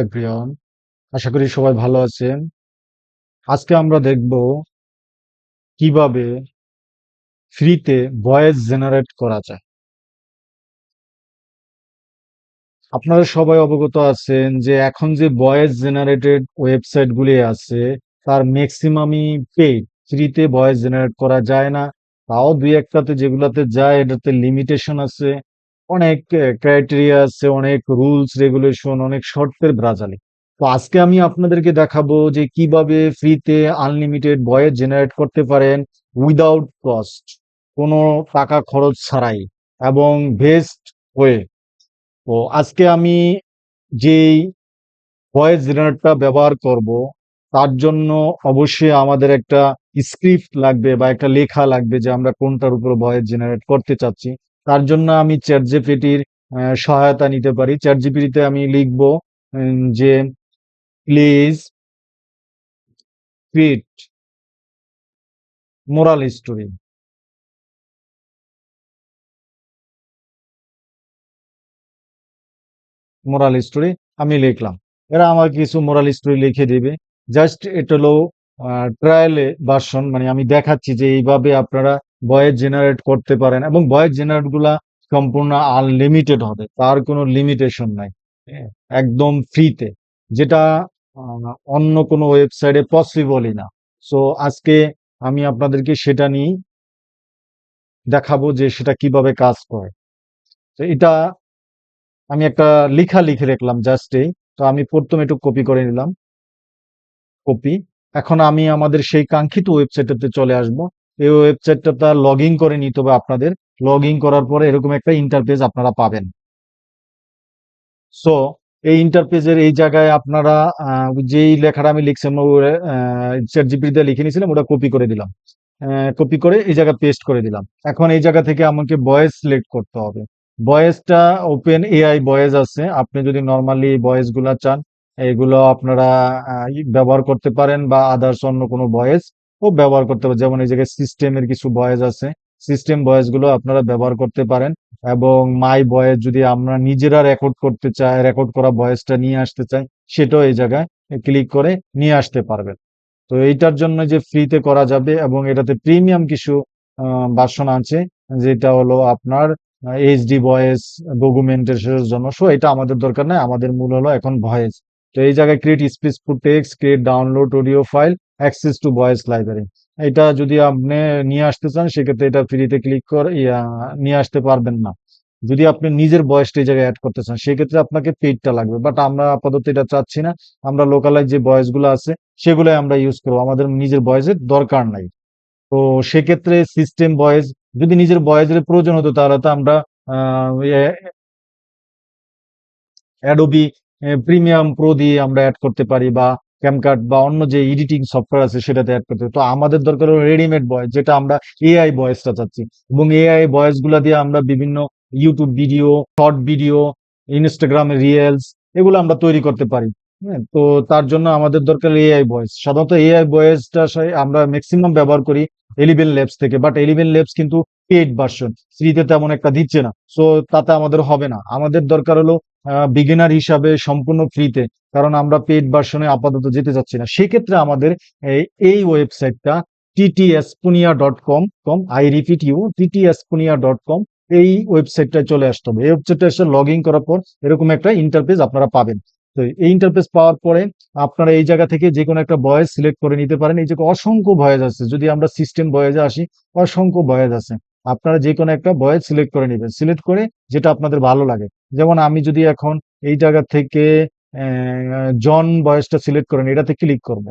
Everyone, আশা করি সবাই ভালো আছেন। আজকে আমরা দেখব কিভাবে ফ্রিতে ভয়েস জেনারেট করা যায়। আপনারা সবাই অবগত আছেন যে এখন যে ভয়েস জেনারেটেড ওয়েবসাইট গুলি আছে তার ম্যাক্সিমামই পেইড। ফ্রিতে ভয়েস জেনারেট করা যায় না। তাও দুই একটাতে যেগুলাতে যায় এটাতে লিমিটেশন আছে, অনেক ক্রাইটেরিয়া আছে, অনেক রুলস রেগুলেশন, অনেক শর্তের ব্রাজালি। তো আজকে আমি আপনাদেরকে দেখাবো যে কিভাবে ফ্রিতে আনলিমিটেড ভয়েস জেনারেট করতে পারেন উইদাউট কস্ট, কোনো টাকা খরচ ছাড়াই এবং বেস্ট ওয়ে। তো আজকে আমি যেই ভয়েস জেনারেটরটা ব্যবহার করব তার জন্য অবশ্যই আমাদের একটা স্ক্রিপ্ট লাগবে বা একটা লেখা লাগবে যে আমরা কোনটার উপর ভয়েস জেনারেট করতে চাচ্ছি। তার জন্য আমি চ্যাট জিপিটির সহায়তা নিতে পারি। চ্যাট জিপিটিতে আমি লিখব যে please create moral story. Moral story আমি লিখলাম, এরা আমার কিছু মোরাল স্টোরি লিখে দিবে। জাস্ট এটা হলো ট্রায়ালে ভার্সন, মানে আমি দেখাচ্ছি যে এইভাবে আপনারা ভয়েস জেনারেট করতে পারেন এবং ভয়েস জেনারেট গুলা সম্পূর্ণ আনলিমিটেড হবে, তার কোনো লিমিটেশন নাই। হ্যাঁ, একদম ফ্রিতে, যেটা অন্য কোনো ওয়েবসাইটে পসিবলই না। সো আজকে আমি আপনাদেরকে সেটা নিয়ে দেখাবো যে সেটা কিভাবে কাজ করে। তো এটা আমি একটা লেখা লিখে রাখলাম জাস্ট এই। তো আমি প্রথমে একটু কপি করে নিলাম, কপি। এখন আমি আমাদের সেই কাঙ্ক্ষিত ওয়েবসাইটটাতে চলে আসব। এই ওয়েবসাইটটা লগ ইন করে নিতে হবে আপনাদের। লগ ইন করার পরে এরকম একটা ইন্টারফেস আপনারা পাবেন। সো এই ইন্টারফেসের এই জায়গায় আপনারা যেই লেখাটা আমি লিখছিলাম চ্যাট জিপিটিতে লিখে নিয়েছিলাম ওটা কপি করে দিলাম। কপি করে এই জায়গায় পেস্ট করে দিলাম। এখন এই জায়গা থেকে আমাকে ভয়েস সিলেক্ট করতে হবে। ভয়েসটা ওপেন এআই ভয়েস আছে, আপনি যদি নর্মালি ভয়েস গুলা চান এগুলো আপনারা ব্যবহার করতে পারেন বা আদার্স অন্য কোনো ভয়েস ও ব্যবহার করতে পারেন। যেমন এই জায়গায় সিস্টেমের কিছু ভয়েস আছে, সিস্টেম ভয়েস গুলো আপনারা ব্যবহার করতে পারেন। এবং মাই ভয়েস যদি আমরা নিজেরা রেকর্ড করতে চাই, রেকর্ড করা ভয়েসটা নিয়ে আসতে চাই, সেটাও এই জায়গায় ক্লিক করে নিয়ে আসতে পারবেন। তো এইটার জন্য যে ফ্রিতে করা যাবে এবং এটাতে প্রিমিয়াম কিছু ভার্সন আছে, যেটা হলো আপনার এইচডি ভয়েস ডকুমেন্টেশনের জন্য। সো এটা আমাদের দরকার নাই, আমাদের মূল হলো এখন ভয়েস। তো এই জায়গায় create speech to text, create download audio file, access to voice library. এটা যদি আপনি নিয়ে আসতে চান সেক্ষেত্রে এটা ফ্রিতে ক্লিক করে নিয়ে আসতে পারবেন না। যদি আপনি নিজের ভয়েসটা এই জায়গায় অ্যাড করতে চান সেক্ষেত্রে আপনাকে পেইডটা লাগবে, বাট আমরা আপাতত এটা চাচ্ছি না। আমরা লোকালাইজ যে ভয়েস গুলো আছে সেগুলোই আমরা ইউজ করবো, আমাদের নিজের ভয়েসের দরকার নাই। তো সেক্ষেত্রে সিস্টেম ভয়েস, যদি নিজের ভয়েসের প্রয়োজন হতো তাহলে তো আমরা অ্যাডোবি প্রিমিয়াম প্রো দিয়ে আমরা অ্যাড করতে পারি, বা ক্যামকাট বা অন্য যে এডিটিং সফটওয়্যার আছে সেটাতে অ্যাড করতে পারি। তো আমাদের দরকার হলো রেডিমেড ভয়েস, যেটা আমরা এআই ভয়েসটা চাচ্ছি। এবং এআই ভয়েস গুলা দিয়ে আমরা বিভিন্ন YouTube video, short video, Instagram reels এগুলো আমরা তৈরি করতে পারি। হ্যাঁ, তো তার জন্য আমাদের দরকার এআই ভয়েস। সাধারণত এআই ভয়েসটা আমরা ম্যাক্সিমাম ব্যবহার করি এলিভেন ল্যাবস থেকে, বাট এলিভেন ল্যাবস কিন্তু পেইড ভার্সন, ফ্রিতে তেমন একটা দিচ্ছে না। সো তাতে আমাদের হবে না, আমাদের দরকার হলো বিগিনার হিসাবে সম্পূর্ণ ফ্রিতে। কারণ আমরা পেইড ভার্সনে আপাতত যেতে চাচ্ছি না। সেক্ষেত্রে আমাদের এই ওয়েবসাইটটা ttspunia.com, I repeat you, ttspunia.com, এই ওয়েবসাইটটায় চলে আসতে হবে। এই ওয়েবসাইটটা এসে লগ ইন করার পর এরকম একটা ইন্টারফেস আপনারা পাবেন। তো এই ইন্টারফেস পাওয়ার পরে আপনারা এই জায়গা থেকে যে কোনো একটা ভয়েস সিলেক্ট করে নিতে পারেন। এই যে অসংখ্য ভয়েস আছে, যদি আমরা সিস্টেম ভয়েসে আসি অসংখ্য ভয়েস আছে। আপনারা যে কোনো একটা ভয়েস সিলেক্ট করে নেবেন, সিলেক্ট করে যেটা আপনাদের ভালো লাগে। যেমন আমি যদি এখন এই জায়গা থেকে জন ভয়েসটা সিলেক্ট করেন, এটাতে ক্লিক করব।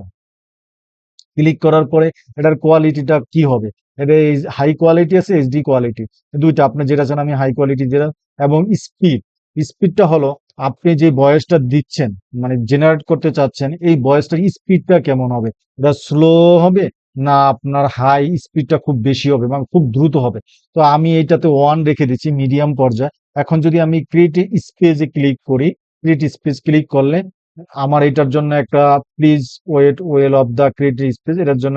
ক্লিক করার পরে এটার কোয়ালিটিটা কি হবে, এটা হাই কোয়ালিটি আছে, এইচডি কোয়ালিটি, দুইটা আপনি যেটা চান। আমি হাই কোয়ালিটি দিলাম। এবং স্পিড, স্পিডটা হলো আপনি যে ভয়েসটা দিচ্ছেন, মানে জেনারেট করতে চাচ্ছেন, এই ভয়েসটার স্পিডটা কেমন হবে। এটা স্লো হবে না আপনার হাই স্পিডটা খুব বেশি হবে এবং খুব দ্রুত হবে। তো আমি এইটাতে ওয়ান রেখে দিচ্ছি, মিডিয়াম পর্যায়ে। এখন যদি আমি ক্রিয়েট স্পেসে ক্লিক করি, ক্রিয়েট স্পেস ক্লিক করলে আমার এটার জন্য একটা please wait well of the creative space, এটার জন্য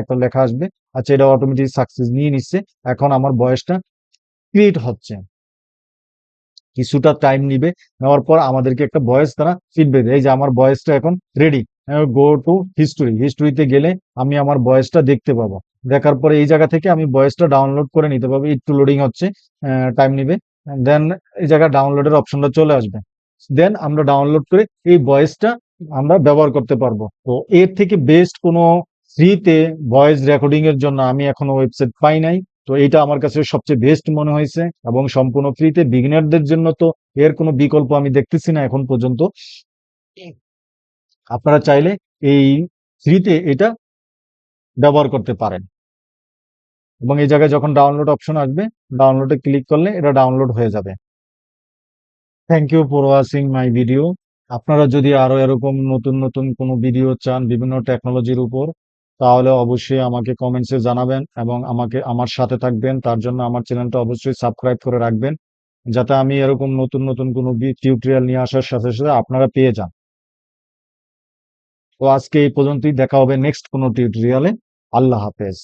একটা লেখা আসবে। আচ্ছা, এটা অটোমেটিক সাকসেস নিয়ে নিচ্ছে। এখন আমার ভয়েসটা ক্রিয়েট হচ্ছে। কিছুটা টাইম নিবে। নেওয়ার পর আমাদেরকে একটা ভয়েস তারা ফিডব্যাক দেয়। এই যে আমার ভয়েসটা এখন রেডি। Go to history. হিস্টোরিতে গেলে আমি আমার ভয়েসটা দেখতে পাবো। দেখার পরে এই জায়গা থেকে আমি ভয়েসটা ডাউনলোড করে নিতে পারবো। একটু লোডিং হচ্ছে, টাইম নিবে। দেন এই জায়গায় ডাউনলোডের অপশনটা চলে আসবে। দেন আমরা ডাউনলোড করে এই ভয়েসটা আমরা ব্যবহার করতে পারবো। তো এর থেকে বেস্ট কোনো ফ্রিতে ভয়েস রেকর্ডিং এর জন্য আমি এখনো ওয়েবসাইট পাই নাই। তো এটা আমার কাছে সবচেয়ে বেস্ট মনে হয়েছে, এবং সম্পূর্ণ ফ্রিতে। বিগিনারদের জন্য তো এর কোনো বিকল্প আমি দেখতেছি না এখন পর্যন্ত। আপনারা চাইলে এই ফ্রিতে এটা ব্যবহার করতে পারেন, এবং এই জায়গায় যখন ডাউনলোড অপশন আসবে, ডাউনলোডে ক্লিক করলে এটা ডাউনলোড হয়ে যাবে। Thank you for watching my video. আপনারা যদি আরো এরকম নতুন নতুন কোনো ভিডিও চান বিভিন্ন টেকনোলজির উপর, তাহলে অবশ্যই আমাকে কমেন্টসে জানাবেন এবং আমার সাথে থাকবেন। তার জন্য আমার চ্যানেলটা অবশ্যই সাবস্ক্রাইব করে রাখবেন, যাতে আমি এরকম নতুন নতুন কোনো টিউটোরিয়াল নিয়ে আসার সাথে সাথে আপনারা পেয়ে যান। তো আজকে এই পর্যন্তই, দেখা হবে নেক্সট কোনো টিউটোরিয়ালে। আল্লাহ হাফেজ।